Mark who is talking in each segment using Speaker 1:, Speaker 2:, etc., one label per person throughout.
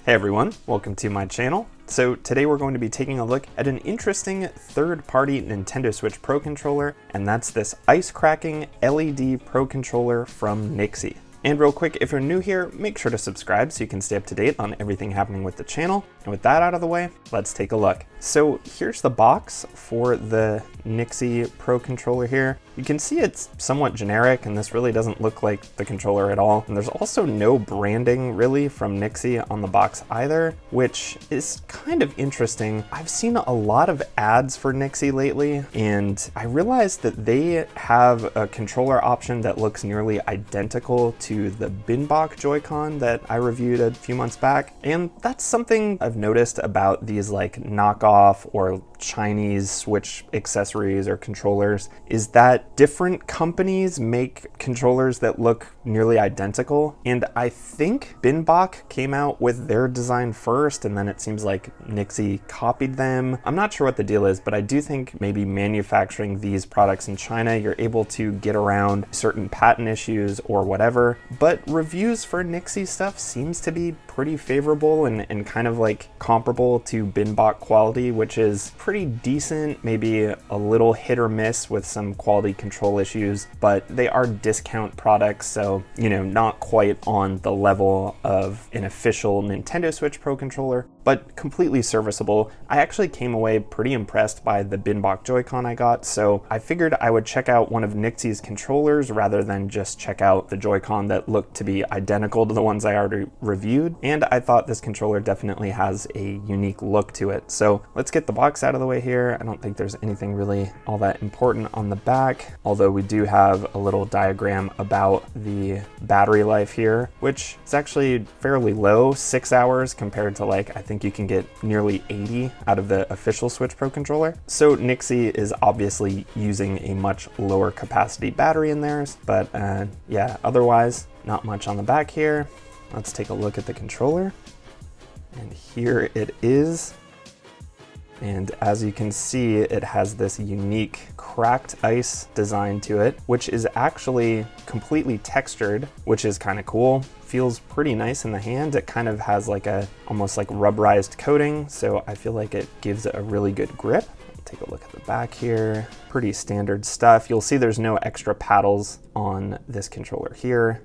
Speaker 1: Hey everyone, welcome to my channel. So today we're going to be taking a look at an interesting third-party Nintendo Switch Pro controller, and that's this ice-cracking LED Pro controller from NYXI. And real quick, if you're new here, make sure to subscribe so you can stay up to date on everything happening with the channel. And with that out of the way, let's take a look. So here's the box for the NYXI Pro controller here. You can see it's somewhat generic, and this really doesn't look like the controller at all. And there's also no branding really from NYXI on the box either, which is kind of interesting. I've seen a lot of ads for NYXI lately, and I realized that they have a controller option that looks nearly identical to the Binbok Joy-Con that I reviewed a few months back. And that's something I've noticed about these like knockoff or Chinese Switch accessories or controllers, is that different companies make controllers that look nearly identical. And I think Binbok came out with their design first, and then it seems like NYXI copied them. I'm not sure what the deal is, but I do think maybe manufacturing these products in China, you're able to get around certain patent issues or whatever. But reviews for NYXI stuff seems to be pretty favorable and kind of like comparable to Binbok quality, which is pretty decent, maybe a little hit or miss with some quality control issues, but they are discount products, so, you know, not quite on the level of an official Nintendo Switch Pro controller, but completely serviceable. I actually came away pretty impressed by the Binbok Joy-Con I got, so I figured I would check out one of NYXI's controllers rather than just check out the Joy-Con that looked to be identical to the ones I already reviewed, and I thought this controller definitely has a unique look to it. So let's get the box out of the way here. I don't think there's anything really all that important on the back, although we do have a little diagram about the battery life here, which is actually fairly low, 6 hours compared to like, I think you can get nearly 80 out of the official Switch Pro controller. So NYXI is obviously using a much lower capacity battery in theirs, but yeah, otherwise not much on the back here. Let's take a look at the controller, and here it is. And as you can see, it has this unique cracked ice design to it, which is actually completely textured, which is kind of cool. Feels pretty nice in the hand. It kind of has like a almost like rubberized coating, so I feel like it gives it a really good grip. Take a look at the back here. Pretty standard stuff. You'll see there's no extra paddles on this controller here.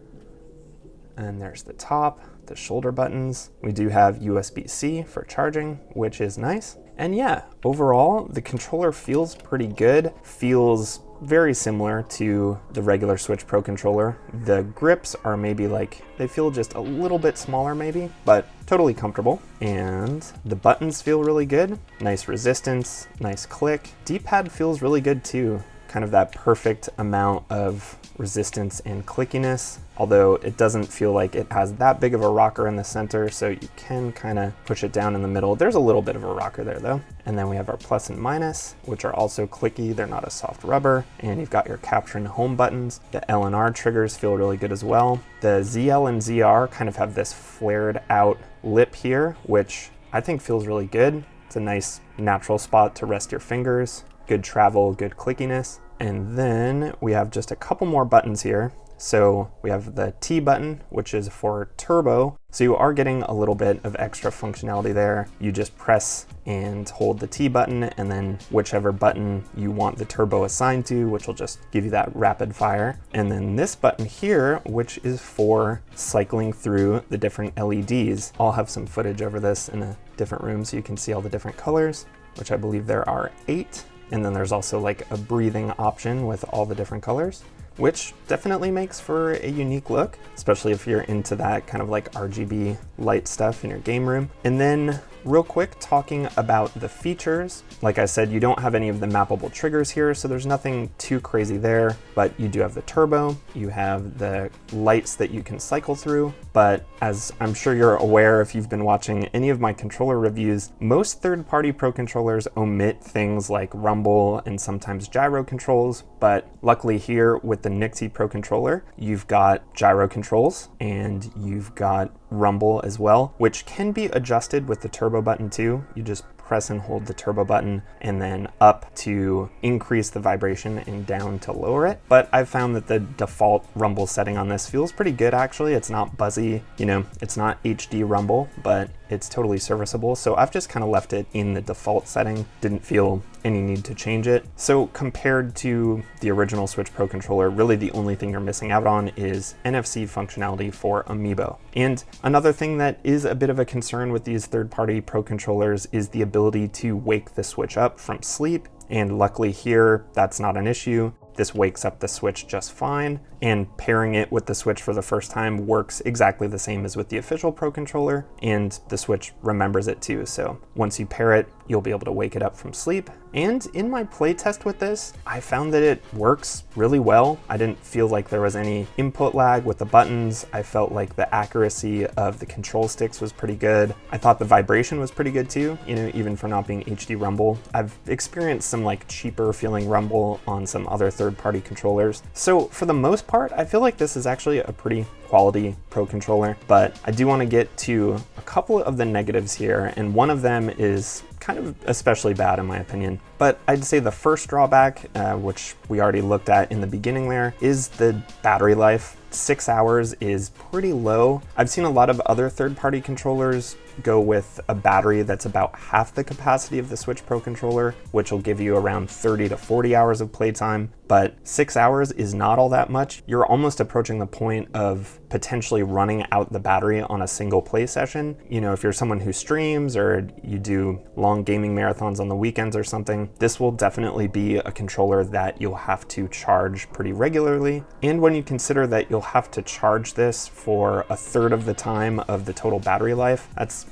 Speaker 1: And there's the top, the shoulder buttons. We do have USB-C for charging, which is nice. And yeah, overall, the controller feels pretty good. Feels very similar to the regular Switch Pro controller. The grips are maybe like, they feel just a little bit smaller maybe, but totally comfortable. And the buttons feel really good. Nice resistance, nice click. D-pad feels really good too. Kind of that perfect amount of resistance and clickiness, although it doesn't feel like it has that big of a rocker in the center, so you can kind of push it down in the middle. There's a little bit of a rocker there though. And then we have our plus and minus, which are also clicky. They're not a soft rubber. And you've got your capture and home buttons. The L and R triggers feel really good as well. The ZL and ZR kind of have this flared out lip here, which I think feels really good. It's a nice natural spot to rest your fingers. Good travel, good clickiness. And then we have just a couple more buttons here. So we have the T button, which is for turbo. So you are getting a little bit of extra functionality there. You just press and hold the T button, and then whichever button you want the turbo assigned to, which will just give you that rapid fire. And then this button here, which is for cycling through the different LEDs. I'll have some footage over this in a different room so you can see all the different colors, which I believe there are 8. And then there's also like a breathing option with all the different colors, which definitely makes for a unique look, especially if you're into that kind of like RGB light stuff in your game room. And then real quick, talking about the features. Like I said, you don't have any of the mappable triggers here, so there's nothing too crazy there, but you do have the turbo, you have the lights that you can cycle through. But as I'm sure you're aware, if you've been watching any of my controller reviews, most third-party Pro controllers omit things like rumble and sometimes gyro controls. But luckily here with the NYXI Pro controller, you've got gyro controls and you've got rumble as well, which can be adjusted with the turbo button too. You just press and hold the turbo button, and then up to increase the vibration and down to lower it. But I've found that the default rumble setting on this feels pretty good actually. It's not buzzy, it's not HD rumble, but it's totally serviceable. So I've just kind of left it in the default setting. Didn't feel any need to change it. So compared to the original Switch Pro controller, really the only thing you're missing out on is NFC functionality for Amiibo. And another thing that is a bit of a concern with these third-party Pro controllers is the ability to wake the Switch up from sleep. And luckily here, that's not an issue. This wakes up the Switch just fine, and pairing it with the Switch for the first time works exactly the same as with the official Pro controller, and the Switch remembers it too. So once you pair it, you'll be able to wake it up from sleep. And in my playtest with this, I found that it works really well. I didn't feel like there was any input lag with the buttons. I felt like the accuracy of the control sticks was pretty good. I thought the vibration was pretty good too, even for not being HD rumble. I've experienced some like cheaper feeling rumble on some other third-party controllers. So for the most part, I feel like this is actually a pretty quality Pro controller, but I do want to get to a couple of the negatives here, and one of them is kind of especially bad in my opinion. But I'd say the first drawback, which we already looked at in the beginning there, is the battery life. 6 hours is pretty low. I've seen a lot of other third-party controllers go with a battery that's about half the capacity of the Switch Pro controller, which will give you around 30 to 40 hours of playtime. But 6 hours is not all that much. You're almost approaching the point of potentially running out the battery on a single play session. If you're someone who streams or you do long gaming marathons on the weekends or something, this will definitely be a controller that you'll have to charge pretty regularly. And when you consider that you'll have to charge this for a third of the time of the total battery life, that's,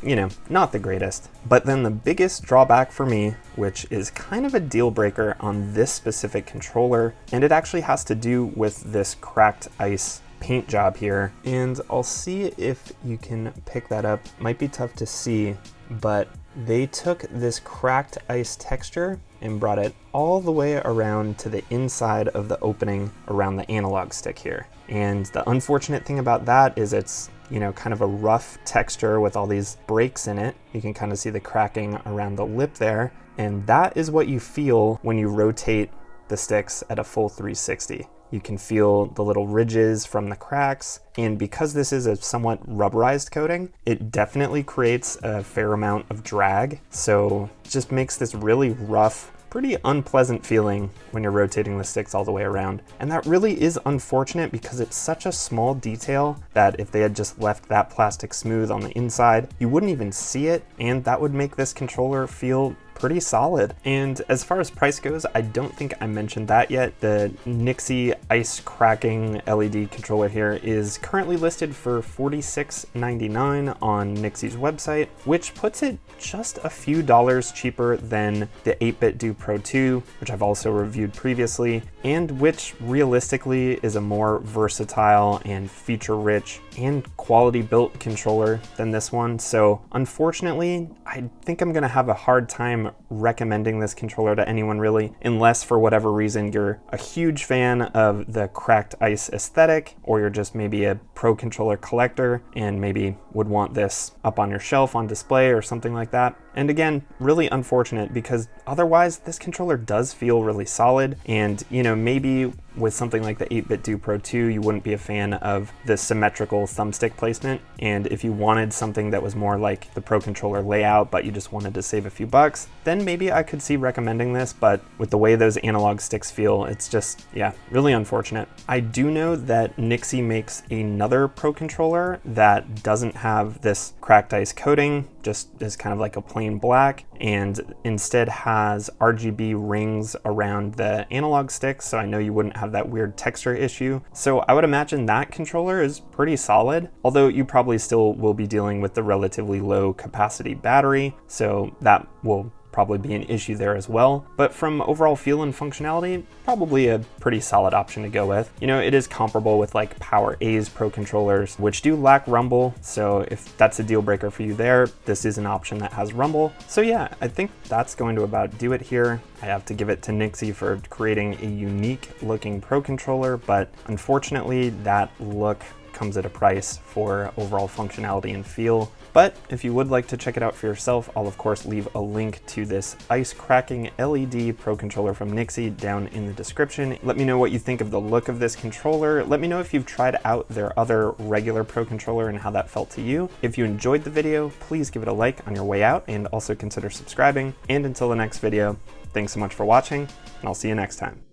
Speaker 1: not the greatest. But then the biggest drawback for me, which is kind of a deal breaker on this specific controller, and it actually has to do with this cracked ice paint job here. And I'll see if you can pick that up. Might be tough to see, but they took this cracked ice texture and brought it all the way around to the inside of the opening around the analog stick here. And the unfortunate thing about that is it's kind of a rough texture with all these breaks in it. You can kind of see the cracking around the lip there. And that is what you feel when you rotate the sticks at a full 360. You can feel the little ridges from the cracks. And because this is a somewhat rubberized coating, it definitely creates a fair amount of drag. So it just makes this really rough, pretty unpleasant feeling when you're rotating the sticks all the way around. And that really is unfortunate because it's such a small detail that if they had just left that plastic smooth on the inside, you wouldn't even see it, and that would make this controller feel pretty solid. And as far as price goes, I don't think I mentioned that yet. The NYXI ice cracking LED controller here is currently listed for $46.99 on NYXI's website, which puts it just a few dollars cheaper than the 8-Bit Do Pro 2, which I've also reviewed previously, and which realistically is a more versatile and feature-rich and quality-built controller than this one. So unfortunately, I think I'm gonna have a hard time recommending this controller to anyone really, unless for whatever reason you're a huge fan of the cracked ice aesthetic, or you're just maybe a Pro controller collector and maybe would want this up on your shelf on display or something like that. And again, really unfortunate because otherwise this controller does feel really solid. And maybe with something like the 8-Bit Do Pro 2, you wouldn't be a fan of the symmetrical thumbstick placement. And if you wanted something that was more like the Pro controller layout, but you just wanted to save a few bucks, then maybe I could see recommending this. But with the way those analog sticks feel, it's just, really unfortunate. I do know that NYXI makes another Pro controller that doesn't have this cracked ice coating, just is kind of like a plain black, and instead has RGB rings around the analog sticks, so I know you wouldn't have that weird texture issue. So I would imagine that controller is pretty solid, although you probably still will be dealing with the relatively low capacity battery, so that will probably be an issue there as well. But from overall feel and functionality, probably a pretty solid option to go with. It is comparable with like Power A's Pro controllers, which do lack rumble. So if that's a deal breaker for you there, this is an option that has rumble. So yeah, I think that's going to about do it here. I have to give it to NYXI for creating a unique looking Pro controller, but unfortunately that look comes at a price for overall functionality and feel. But if you would like to check it out for yourself, I'll of course leave a link to this ice cracking LED Pro controller from NYXI down in the description. Let me know what you think of the look of this controller. Let me know if you've tried out their other regular Pro controller and how that felt to you. If you enjoyed the video, please give it a like on your way out and also consider subscribing. And until the next video, thanks so much for watching, and I'll see you next time.